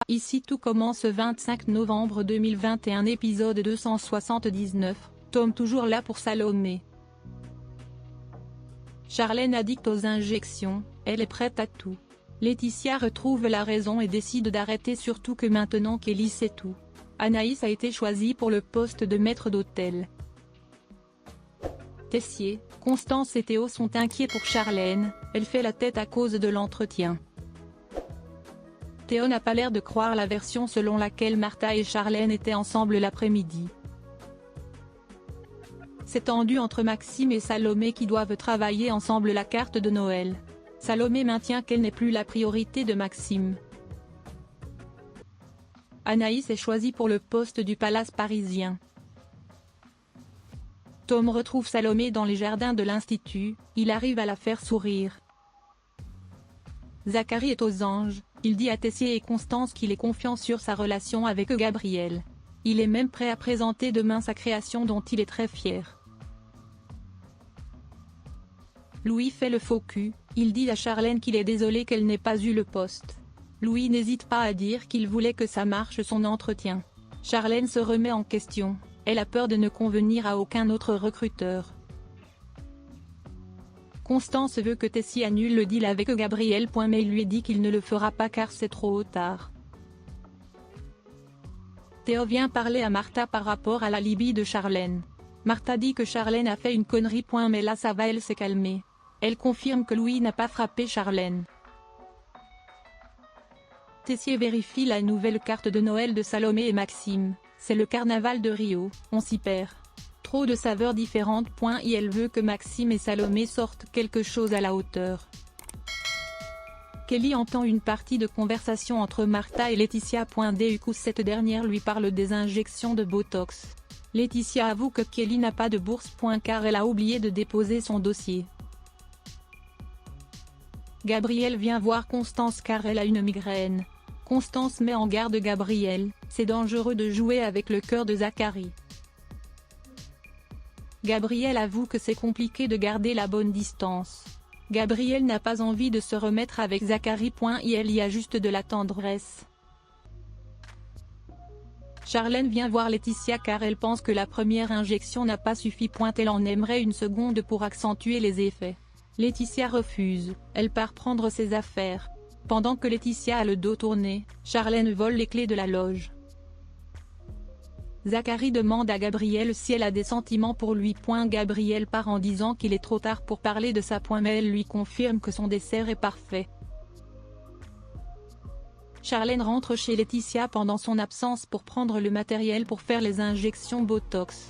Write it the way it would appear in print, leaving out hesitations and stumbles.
Ici tout commence 25 novembre 2021 épisode 279, Tom toujours là pour Salomé. Charlène addict aux injections, elle est prête à tout. Laetitia retrouve la raison et décide d'arrêter surtout que maintenant qu'Ellie sait tout. Anaïs a été choisie pour le poste de maître d'hôtel. Tessier, Constance et Théo sont inquiets pour Charlène, elle fait la tête à cause de l'entretien. Théo n'a pas l'air de croire la version selon laquelle Martha et Charlène étaient ensemble l'après-midi. C'est tendu entre Maxime et Salomé qui doivent travailler ensemble la carte de Noël. Salomé maintient qu'elle n'est plus la priorité de Maxime. Anaïs est choisie pour le poste du palace parisien. Tom retrouve Salomé dans les jardins de l'Institut, il arrive à la faire sourire. Zacharie est aux anges, il dit à Tessier et Constance qu'il est confiant sur sa relation avec Gabriel. Il est même prêt à présenter demain sa création dont il est très fier. Louis fait le faux cul, il dit à Charlène qu'il est désolé qu'elle n'ait pas eu le poste. Louis n'hésite pas à dire qu'il voulait que ça marche son entretien. Charlène se remet en question, elle a peur de ne convenir à aucun autre recruteur. Constance veut que Tessier annule le deal avec Gabriel. Mais il lui dit qu'il ne le fera pas car c'est trop tard. Théo vient parler à Martha par rapport à l'alibi de Charlène. Martha dit que Charlène a fait une connerie. Mais là ça va, elle s'est calmée. Elle confirme que Louis n'a pas frappé Charlène. Tessier vérifie la nouvelle carte de Noël de Salomé et Maxime, c'est le carnaval de Rio, on s'y perd. Trop de saveurs différentes. Elle veut que Maxime et Salomé sortent quelque chose à la hauteur. Kelly entend une partie de conversation entre Martha et Laetitia. Du coup cette dernière lui parle des injections de Botox. Laetitia avoue que Kelly n'a pas de bourse. Car elle a oublié de déposer son dossier. Gabriel vient voir Constance car elle a une migraine. Constance met en garde Gabriel, c'est dangereux de jouer avec le cœur de Zacharie. Gabriel avoue que c'est compliqué de garder la bonne distance. Gabriel n'a pas envie de se remettre avec Zacharie. Il y a juste de la tendresse. Charlène vient voir Laetitia car elle pense que la première injection n'a pas suffi. Elle en aimerait une seconde pour accentuer les effets. Laetitia refuse, elle part prendre ses affaires. Pendant que Laetitia a le dos tourné, Charlène vole les clés de la loge. Zacharie demande à Gabriel si elle a des sentiments pour lui. Gabriel part en disant qu'il est trop tard pour parler de ça. Mais elle lui confirme que son dessert est parfait. Charlène rentre chez Laetitia pendant son absence pour prendre le matériel pour faire les injections Botox.